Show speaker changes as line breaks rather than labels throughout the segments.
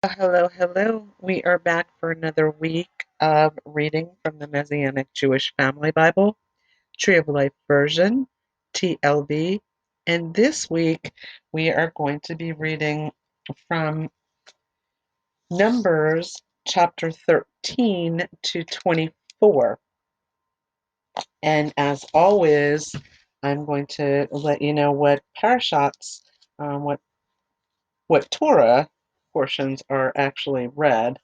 Hello, hello. We are back for another week of reading from the Messianic Jewish Family Bible, Tree of Life version, TLV. And this week we are going to be reading from Numbers chapter 13 to 24. And as always, I'm going to let you know what parashats, what Torah portions are actually read.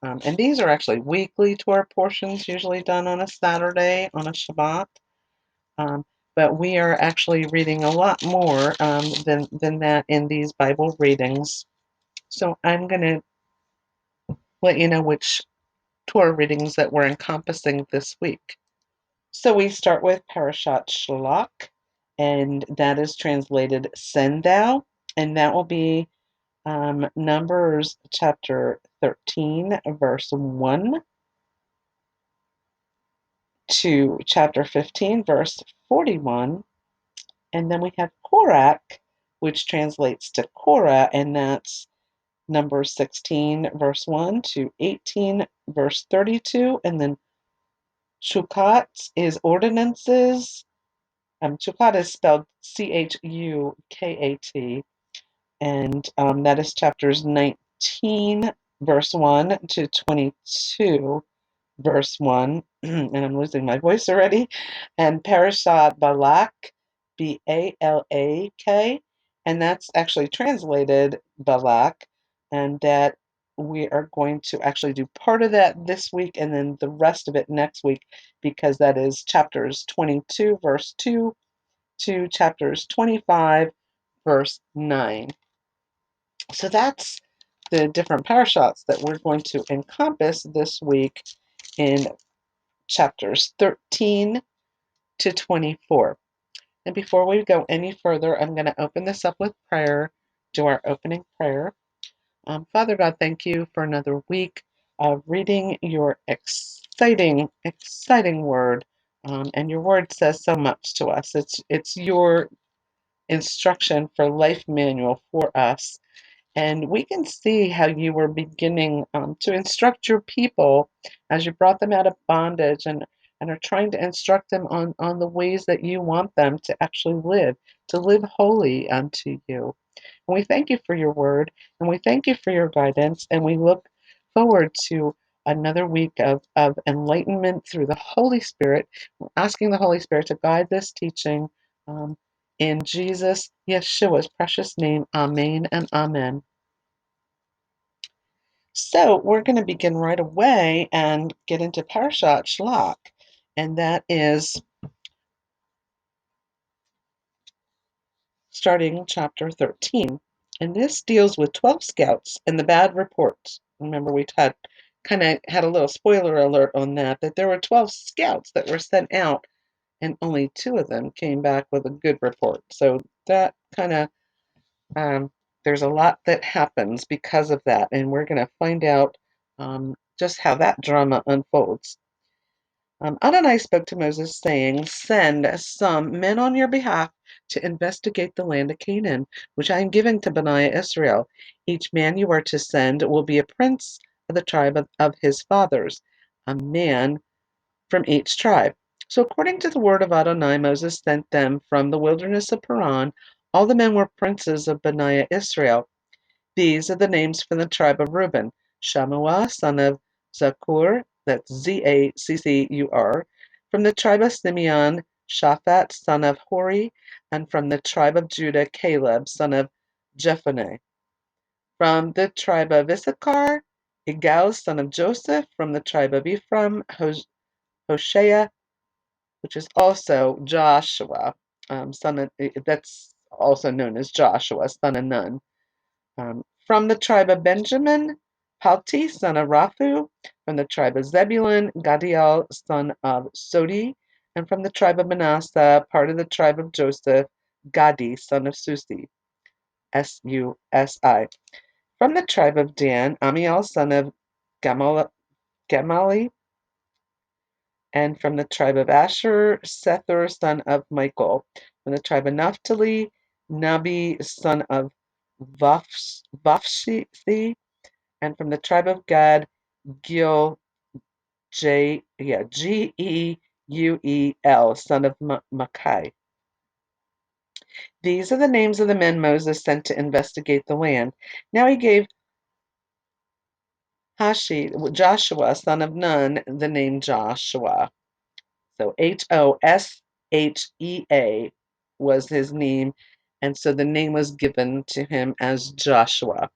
And these are actually weekly Torah portions, usually done on a Saturday, on a Shabbat. Um, but we are actually reading a lot more than that in these Bible readings. So I'm going to let you know which Torah readings that we're encompassing this week. So we start with Parashat Shalach, and that is translated Send Thou, and that will be Numbers chapter 13, verse 1 to chapter 15, verse 41. And then we have Korach, which translates to Korah, and that's Numbers 16, verse 1 to 18, verse 32. And then Chukat is ordinances. Chukat is spelled Chukat, and that is chapters 19, verse 1 to 22, verse 1. And I'm losing my voice already. And Parashat Balak, Balak, and that's actually translated Balak, and that we are going to actually do part of that this week and then the rest of it next week, because that is chapters 22, verse 2 to chapters 25, verse 9. So that's the different parashats that we're going to encompass this week in chapters 13 to 24. And before we go any further, I'm going to open this up with prayer, do our opening prayer. Father God, thank you for another week of reading your exciting word. And your word says so much to us. It's your instruction for life manual for us. And we can see how you were beginning to instruct your people as you brought them out of bondage, and are trying to instruct them on the ways that you want them to actually live, to live holy unto you. And we thank you for your word, and we thank you for your guidance, and we look forward to another week of enlightenment through the Holy Spirit. We're asking the Holy Spirit to guide this teaching um, in Jesus, Yeshua's precious name. Amen and amen. So we're going to begin right away and get into Parashat Shalach, and that is starting chapter 13. And this deals with 12 scouts and the bad reports. Remember, we had kind of had a little spoiler alert on that there were 12 scouts that were sent out, and only two of them came back with a good report. So that kind of there's a lot that happens because of that, and we're going to find out just how that drama unfolds. Adonai spoke to Moses, saying, Send some men on your behalf to investigate the land of Canaan, which I am giving to Bani Israel. Each man you are to send will be a prince of the tribe of his fathers, a man from each tribe. So according to the word of Adonai, Moses sent them from the wilderness of Paran. All the men were princes of Bani Israel. These are the names from the tribe of Reuben: Shammua, son of Zaccur, that's Zaccur, from the tribe of Simeon, Shaphat, son of Hori, and from the tribe of Judah, Caleb, son of Jephunneh. From the tribe of Issachar, Igal, son of Joseph; from the tribe of Ephraim, Hoshea, which is also Joshua, that's also known as Joshua, son of Nun. From the tribe of Benjamin, Palti, son of Raphu; from the tribe of Zebulun, Gadiel, son of Sodi; and from the tribe of Manasseh, part of the tribe of Joseph, Gadi, son of Susi, Susi. From the tribe of Dan, Amiel, son of Gamali; and from the tribe of Asher, Sethur, son of Michael; from the tribe of Naphtali, Nabi, son of Vafshi; And from the tribe of Gad, Geuel, Geuel, son of Makai. These are the names of the men Moses sent to investigate the land. Now he gave Joshua, son of Nun, the name Joshua. So Hoshea was his name, and so the name was given to him as Joshua.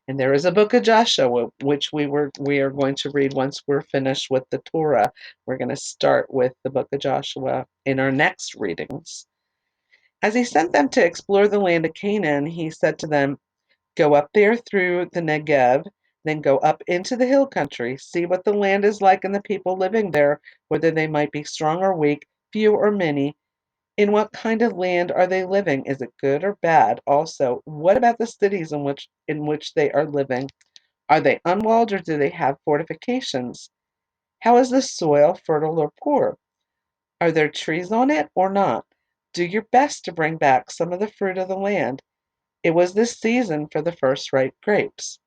And there is a book of Joshua, which we are going to read once we're finished with the Torah. We're going to start with the book of Joshua in our next readings. As he sent them to explore the land of Canaan, he said to them, "Go up there through the Negev, then go up into the hill country. See what the land is like and the people living there, whether they might be strong or weak, few or many. In what kind of land are they living? Is it good or bad? Also, what about the cities in which they are living? Are they unwalled or do they have fortifications? How is the soil, fertile or poor? Are there trees on it or not? Do your best to bring back some of the fruit of the land." It was this season for the first ripe grapes.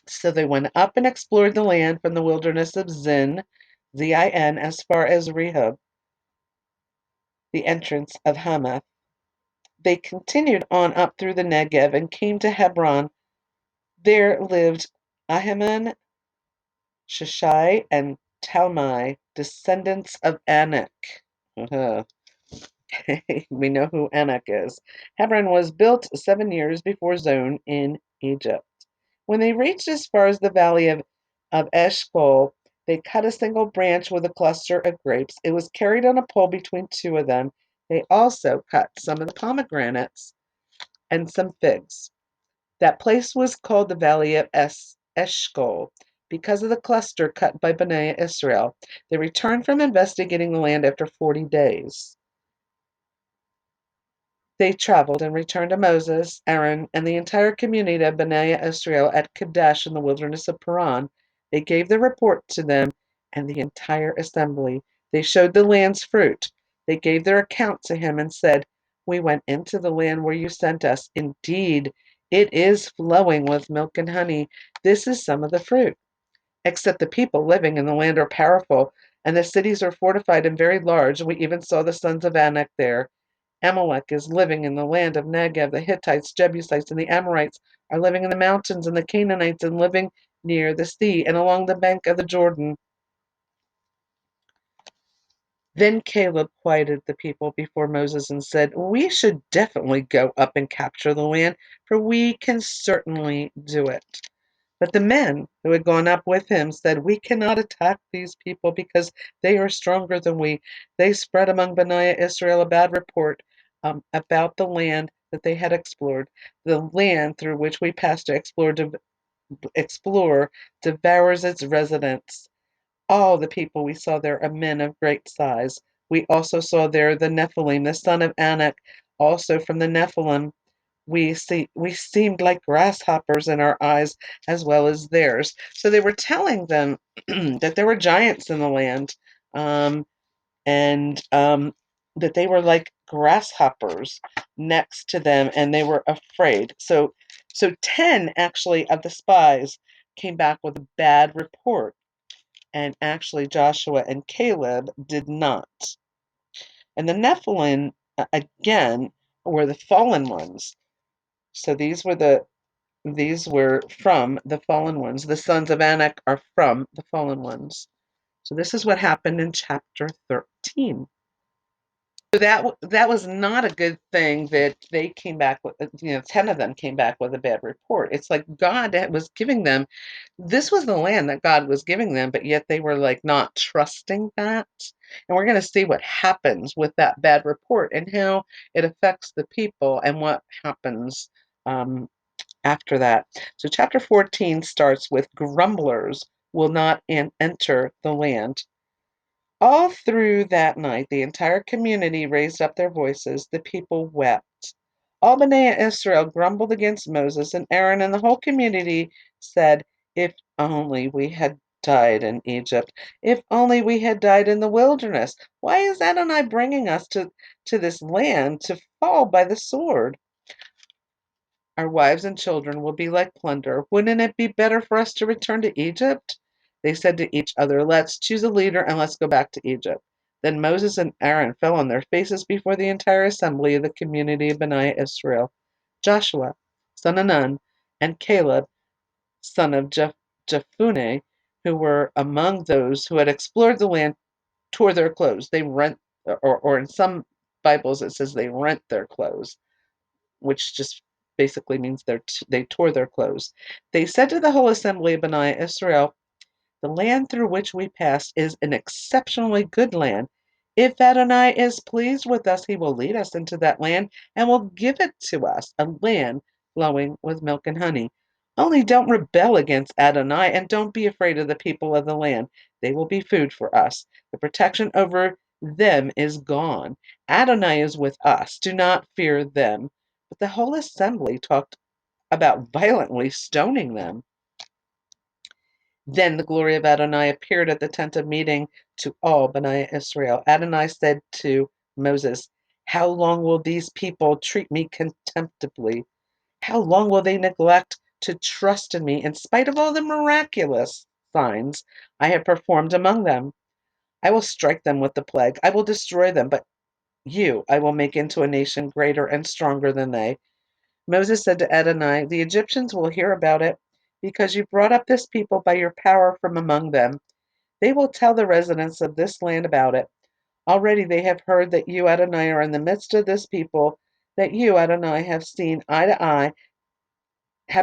So they went up and explored the land from the wilderness of Zin, Zin, as far as Rehob, the entrance of Hamath. They continued on up through the Negev and came to Hebron. There lived Ahiman, Sheshai, and Talmai, descendants of Anak. Uh-huh. We know who Anak is. Hebron was built 7 years before Zon in Egypt. When they reached as far as the valley of Eshcol, they cut a single branch with a cluster of grapes. It was carried on a pole between two of them. They also cut some of the pomegranates and some figs. That place was called the Valley of Eshcol because of the cluster cut by Bnei Israel. They returned from investigating the land after 40 days. They traveled and returned to Moses, Aaron, and the entire community of Bnei Israel at Kadesh in the wilderness of Paran. They gave the report to them and the entire assembly. They showed the land's fruit. They gave their account to him and said, "We went into the land where you sent us. Indeed, it is flowing with milk and honey. This is some of the fruit. Except the people living in the land are powerful, and the cities are fortified and very large. We even saw the sons of Anak there. Amalek is living in the land of Negev. The Hittites, Jebusites, and the Amorites are living in the mountains, and the Canaanites and living near the sea and along the bank of the Jordan." Then Caleb quieted the people before Moses and said, "We should definitely go up and capture the land, for we can certainly do it." But the men who had gone up with him said, "We cannot attack these people because they are stronger than we." They spread among Bnei Israel a bad report about the land that they had explored. "The land through which we passed to explore devours its residents. All the people we saw there are men of great size. We also saw there the Nephilim, the son of Anak, also from the Nephilim. We seemed like grasshoppers in our eyes as well as theirs." So they were telling them that there were giants in the land, um, and that they were like grasshoppers next to them, and they were afraid. So 10 actually of the spies came back with a bad report, and actually Joshua and Caleb did not. And the Nephilim again were the fallen ones. So these were from the fallen ones. The sons of Anak are from the fallen ones. So this is what happened in chapter 13. So that was not a good thing that they came back with, 10 of them came back with a bad report. It's like God was giving them, this was the land that God was giving them, but yet they were like not trusting that. And we're going to see what happens with that bad report and how it affects the people and what happens after that. So chapter 14 starts with grumblers will not enter the land. All through that night, the entire community raised up their voices. The people wept. All Bnei Israel grumbled against Moses and Aaron, and the whole community said, "If only we had died in Egypt. If only we had died in the wilderness. Why is Adonai bringing us to this land to fall by the sword?" Our wives and children will be like plunder. Wouldn't it be better for us to return to Egypt? They said to each other, let's choose a leader and let's go back to Egypt. Then Moses and Aaron fell on their faces before the entire assembly of the community of Bani Israel. Joshua, son of Nun, and Caleb, son of Jephunneh, who were among those who had explored the land, tore their clothes. They rent, or in some Bibles it says they rent their clothes, which just basically means they tore their clothes. They said to the whole assembly of Bani Israel, the land through which we passed is an exceptionally good land. If Adonai is pleased with us, he will lead us into that land and will give it to us, a land flowing with milk and honey. Only don't rebel against Adonai and don't be afraid of the people of the land. They will be food for us. The protection over them is gone. Adonai is with us. Do not fear them. But the whole assembly talked about violently stoning them. Then the glory of Adonai appeared at the tent of meeting to all Bani Israel. Adonai said to Moses, how long will these people treat me contemptibly? How long will they neglect to trust in me in spite of all the miraculous signs I have performed among them? I will strike them with the plague. I will destroy them, but you I will make into a nation greater and stronger than they. Moses said to Adonai, the Egyptians will hear about it because you brought up this people by your power from among them. They will tell the residents of this land about it. Already they have heard that you, Adonai, are in the midst of this people, that you, Adonai, have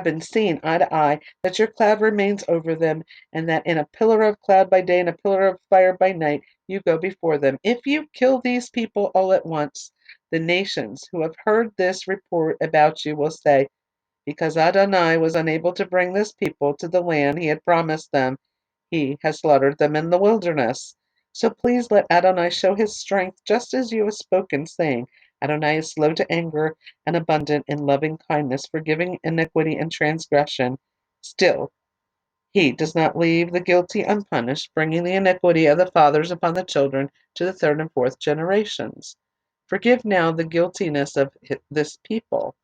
been seen eye to eye, that your cloud remains over them, and that in a pillar of cloud by day and a pillar of fire by night you go before them. If you kill these people all at once, the nations who have heard this report about you will say, because Adonai was unable to bring this people to the land he had promised them, he has slaughtered them in the wilderness. So please let Adonai show his strength just as you have spoken, saying, Adonai is slow to anger and abundant in loving kindness, forgiving iniquity and transgression. Still, he does not leave the guilty unpunished, bringing the iniquity of the fathers upon the children to the third and fourth generations. Forgive now the guiltiness of this people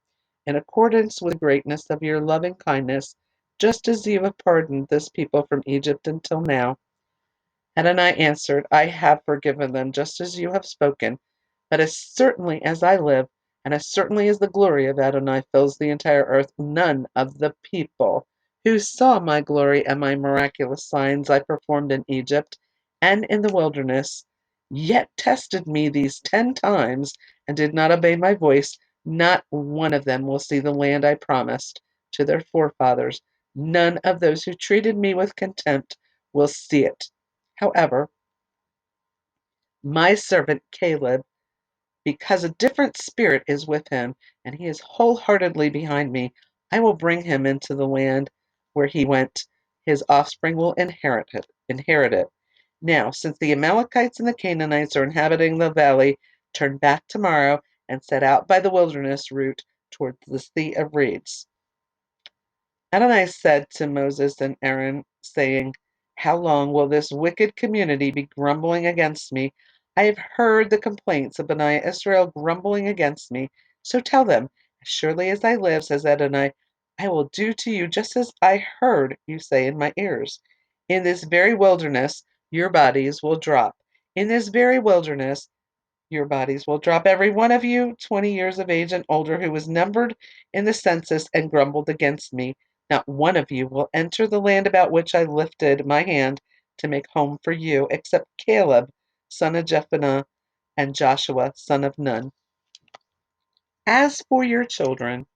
in accordance with the greatness of your loving kindness, just as you have pardoned this people from Egypt until now. Adonai answered, I have forgiven them just as you have spoken, but as certainly as I live, and as certainly as the glory of Adonai fills the entire earth, none of the people who saw my glory and my miraculous signs I performed in Egypt and in the wilderness, yet tested me these 10 times and did not obey my voice, not one of them will see the land I promised to their forefathers. None of those who treated me with contempt will see it. However, my servant Caleb, because a different spirit is with him, and he is wholeheartedly behind me, I will bring him into the land where he went. His offspring will inherit it. Now, since the Amalekites and the Canaanites are inhabiting the valley, turn back tomorrow and set out by the wilderness route towards the Sea of Reeds. Adonai said to Moses and Aaron, saying, how long will this wicked community be grumbling against me? I have heard the complaints of Bani Israel grumbling against me. So tell them, as surely as I live, says Adonai, I will do to you just as I heard you say in my ears. In this very wilderness, your bodies will drop. In this very wilderness, your bodies will drop, every one of you 20 years of age and older who was numbered in the census and grumbled against me. Not one of you will enter the land about which I lifted my hand to make home for you, except Caleb, son of Jephunneh, and Joshua, son of Nun. As for your children,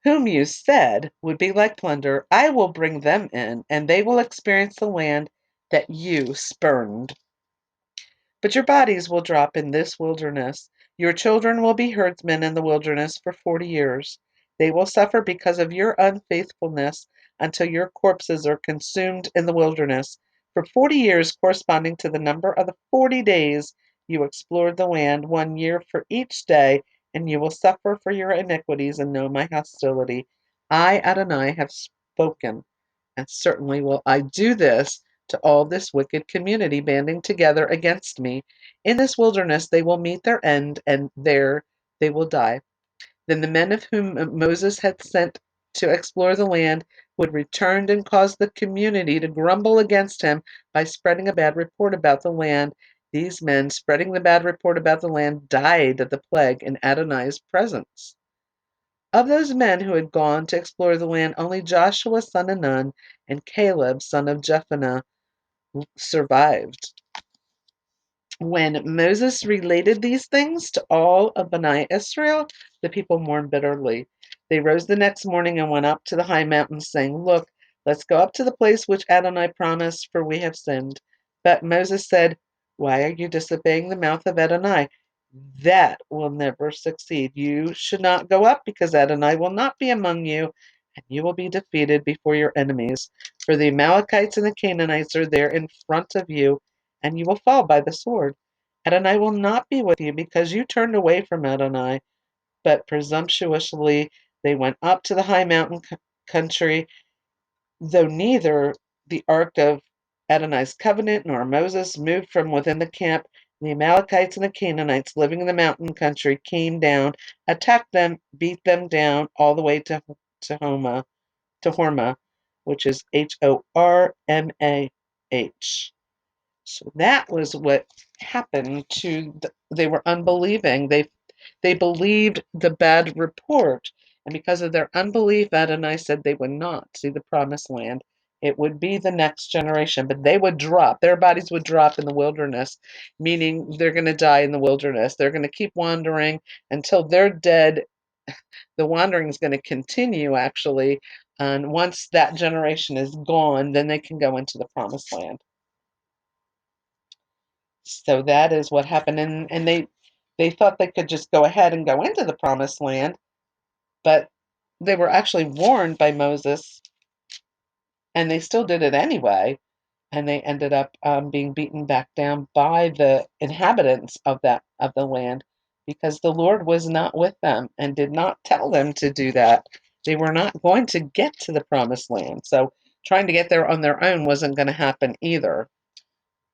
whom you said would be like plunder, I will bring them in, and they will experience the land that you spurned. But your bodies will drop in this wilderness. Your children will be herdsmen in the wilderness for 40 years. They will suffer because of your unfaithfulness until your corpses are consumed in the wilderness. For 40 years, corresponding to the number of the 40 days you explored the land, 1 year for each day, and you will suffer for your iniquities and know my hostility. I, Adonai, have spoken, and certainly will I do this to all this wicked community banding together against me. In this wilderness they will meet their end, and there they will die. Then the men of whom Moses had sent to explore the land would return and cause the community to grumble against him by spreading a bad report about the land. These men, spreading the bad report about the land, died of the plague in Adonai's presence. Of those men who had gone to explore the land, only Joshua son of Nun and Caleb son of Jephunneh survived. When Moses related these things to all of Bani Israel, the people mourned bitterly. They rose the next morning and went up to the high mountain, saying, "Look, let's go up to the place which Adonai promised, for we have sinned." But Moses said, "Why are you disobeying the mouth of Adonai? That will never succeed. You should not go up, because Adonai will not be among you, and you will be defeated before your enemies. For the Amalekites and the Canaanites are there in front of you, and you will fall by the sword. Adonai will not be with you, because you turned away from Adonai." But presumptuously they went up to the high mountain country, though neither the ark of Adonai's covenant nor Moses moved from within the camp. The Amalekites and the Canaanites living in the mountain country came down, attacked them, beat them down all the way to Hormah, which is Hormah. So that was what happened to they were unbelieving. They believed the bad report, and because of their unbelief, Adonai said they would not see the promised land. It would be the next generation, but they would drop. Their bodies would drop in the wilderness, meaning they're going to die in the wilderness. They're going to keep wandering until they're dead. The wandering is going to continue, actually, and once that generation is gone, then they can go into the promised land. So that is what happened, and they thought they could just go ahead and go into the promised land, but they were actually warned by Moses, and they still did it anyway, and they ended up being beaten back down by the inhabitants of the land, because the Lord was not with them and did not tell them to do that. They were not going to get to the promised land, so trying to get there on their own wasn't going to happen either.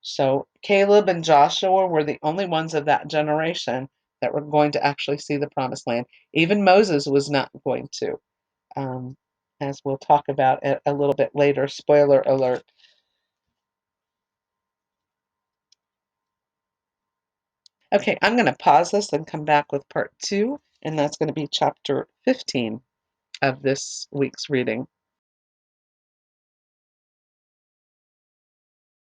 So Caleb and Joshua were the only ones of that generation that were going to actually see the promised land. Even Moses was not going to, um, as we'll talk about it a little bit later. Spoiler alert. Okay, I'm going to pause this and come back with part 2, and that's going to be chapter 15 of this week's reading.